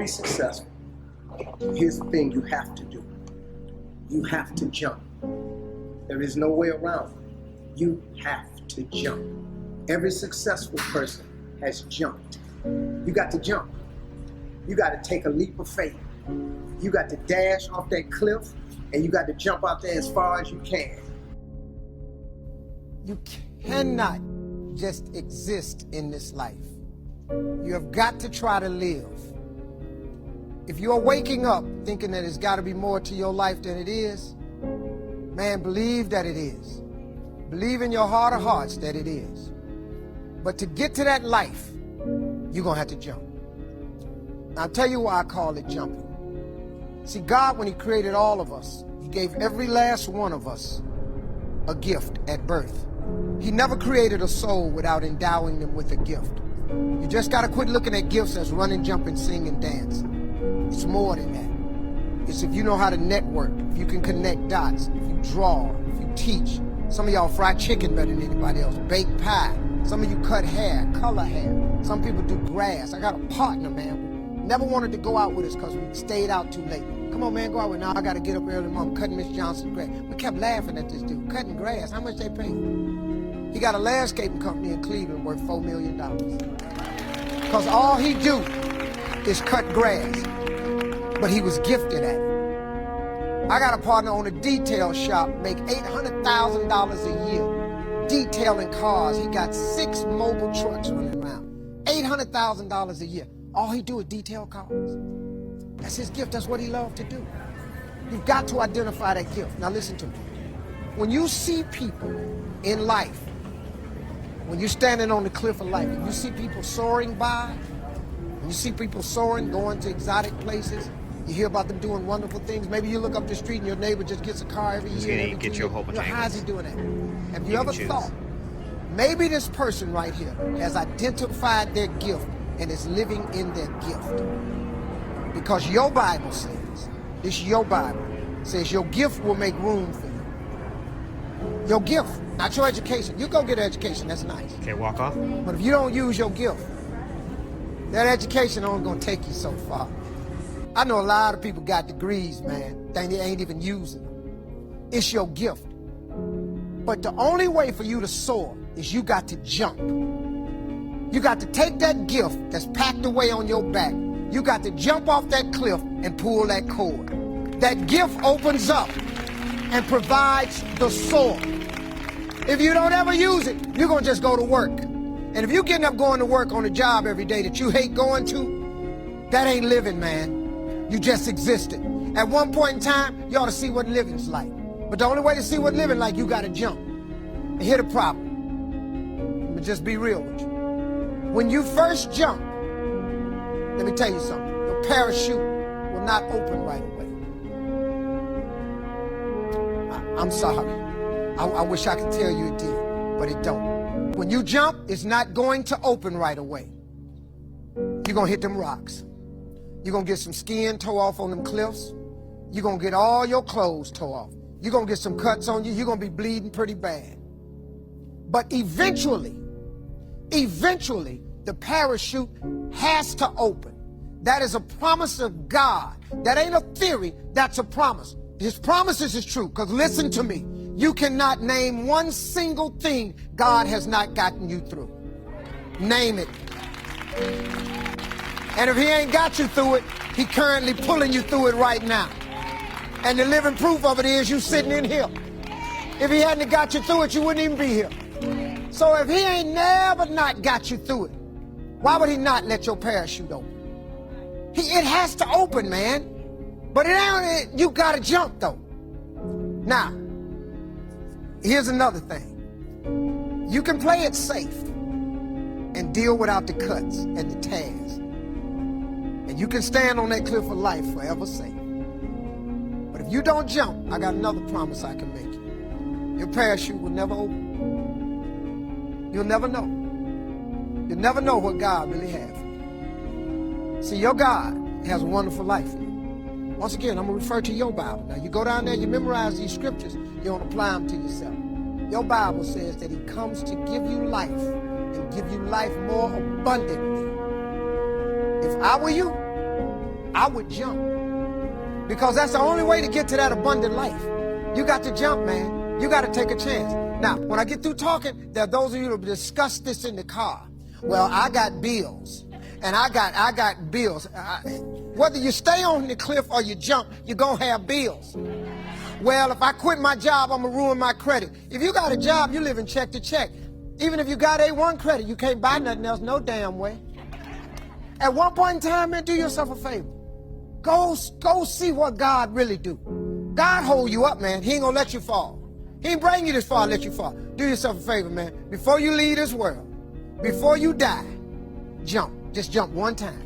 be successful, here's the thing you have to do. You have to jump. There is no way around it. You have to jump. Every successful person has jumped. You got to jump. You got to take a leap of faith. You got to dash off that cliff, and you got to jump out there as far as you can. You cannot just exist in this life. You have got to try to live. If you're waking up thinking that there's got to be more to your life than it is, man, believe that it is. Believe in your heart of hearts that it is. But to get to that life, you're going to have to jump. I'll tell you why I call it jumping. See, God, when he created all of us, he gave every last one of us a gift at birth. He never created a soul without endowing them with a gift. You just got to quit looking at gifts as running, jumping, singing, dancing. It's more than that. It's if you know how to network, if you can connect dots, if you draw, if you teach. Some of y'all fry chicken better than anybody else, bake pie. Some of you cut hair, color hair. Some people do grass. I got a partner, man, never wanted to go out with us because we stayed out too late. Come on, man, go out with me. Now I got to get up early, mom, cutting Miss Johnson's grass. We kept laughing at this dude, cutting grass. How much they pay? He got a landscaping company in Cleveland worth $4 million. Because all he do is cut grass. But he was gifted at it. I got a partner on a detail shop, make $800,000 a year detailing cars. He got 6 mobile trucks running around. $800,000 a year. All he do is detail cars. That's his gift. That's what he loved to do. You've got to identify that gift. Now listen to me. When you see people in life, when you're standing on the cliff of life, and you see people soaring by, and you see people soaring, going to exotic places, you hear about them doing wonderful things. Maybe you look up the street and your neighbor just gets a car every year. Every get you a whole bunch of how's he doing that? Have you ever thought, maybe this person right here has identified their gift and is living in their gift? Because your Bible says, this your Bible, says your gift will make room for you. Your gift, not your education. You go get an education, that's nice. Okay, walk off. But if you don't use your gift, that education only gonna take you so far. I know a lot of people got degrees, man, they ain't even using them. It's your gift. But the only way for you to soar is you got to jump. You got to take that gift that's packed away on your back. You got to jump off that cliff and pull that cord. That gift opens up and provides the soar. If you don't ever use it, you're going to just go to work. And if you're getting up going to work on a job every day that you hate going to, that ain't living, man. You just existed. At one point in time, you ought to see what living's like. But the only way to see what living like, you got to jump. And here's the problem. Let me just be real with you. When you first jump, let me tell you something. Your parachute will not open right away. I'm sorry. I wish I could tell you it did, but it don't. When you jump, it's not going to open right away. You're going to hit them rocks. You're going to get some skin tore off on them cliffs. You're going to get all your clothes tore off. You're going to get some cuts on you. You're going to be bleeding pretty bad. But eventually, the parachute has to open. That is a promise of God. That ain't a theory, that's a promise. His promises is true, because listen to me. You cannot name one single thing God has not gotten you through. Name it. And if he ain't got you through it, he currently pulling you through it right now. And the living proof of it is you sitting in here. If he hadn't got you through it, you wouldn't even be here. So if he ain't never not got you through it, why would he not let your parachute open? It has to open, man. But it ain't, you gotta jump though. Now, here's another thing. You can play it safe and deal without the cuts and the tears. And you can stand on that cliff of life forever safe. But if you don't jump, I got another promise I can make you. Your parachute will never open. You'll never know. You'll never know what God really has for you. See, your God has a wonderful life for you. Once again, I'm going to refer to your Bible. Now, you go down there, you memorize these scriptures, you don't apply them to yourself. Your Bible says that he comes to give you life and give you life more abundantly. If I were you, I would jump. Because that's the only way to get to that abundant life. You got to jump, man. You got to take a chance. Now, when I get through talking, there are those of you who discuss this in the car. Well, I got bills, and I got bills. Whether you stay on the cliff or you jump, you're going to have bills. Well, if I quit my job, I'm going to ruin my credit. If you got a job, you living check to check. Even if you got A1 credit, you can't buy nothing else no damn way. At one point in time, man, do yourself a favor. Go see what God really do. God hold you up, man. He ain't gonna let you fall. He ain't bring you this far to let you fall. Do yourself a favor, man. Before you leave this world, before you die, jump. Just jump one time.